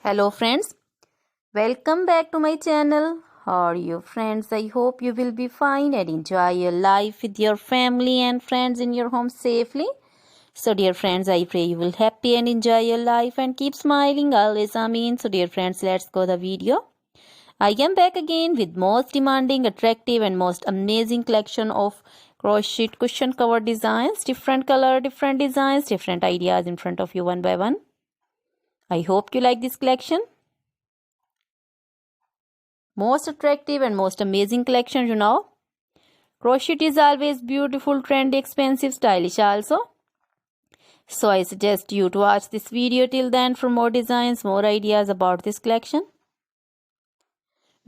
Hello friends, welcome back to my channel. How are you friends? I hope you will be fine and enjoy your life with your family and friends in your home safely. So dear friends, I pray you will happy and enjoy your life and keep smiling always. Amen. So dear friends, let's go the video. I am back again with most demanding, attractive and most amazing collection of crochet cushion cover designs. Different color, different designs, different ideas in front of you one by one. I hope you like this collection. Most attractive and most amazing collection, you know. Crochet is always beautiful, trendy, expensive, stylish also. So I suggest you to watch this video till then for more designs, more ideas about this collection.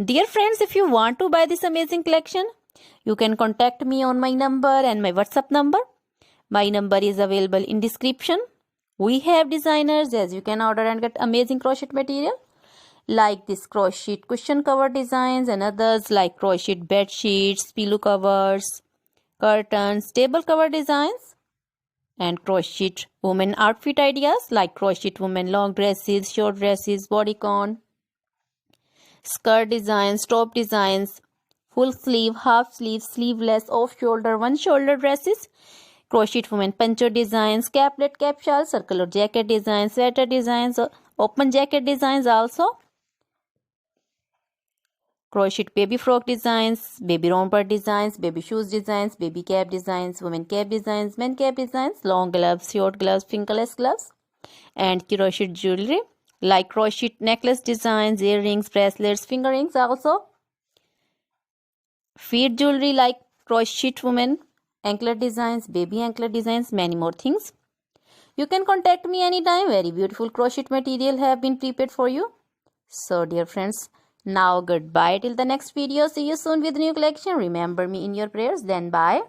Dear friends, if you want to buy this amazing collection, you can contact me on my number and my WhatsApp number. My number is available in description. We have designers as you can order and get amazing crochet material. Like this crochet cushion cover designs and others like crochet bed sheets, pillow covers, curtains, table cover designs, and crochet women outfit ideas like crochet women long dresses, short dresses, bodycon, skirt designs, top designs, full sleeve, half sleeve, sleeveless, off shoulder, one shoulder dresses, crochet women poncho designs, caplet, cap shawl, circular jacket designs, sweater designs, open jacket designs also. Crochet baby frock designs, baby romper designs, baby shoes designs, baby cap designs, women cap designs, men cap designs, long gloves, short gloves, fingerless gloves, and crochet jewelry like crochet necklace designs, earrings, bracelets, finger rings also. Feet jewelry like crochet women anklet designs, baby anklet designs, many more things. You can contact me anytime. Very beautiful crochet material have been prepared for you. So dear friends, now goodbye till the next video. See you soon with new collection. Remember me in your prayers. Then bye.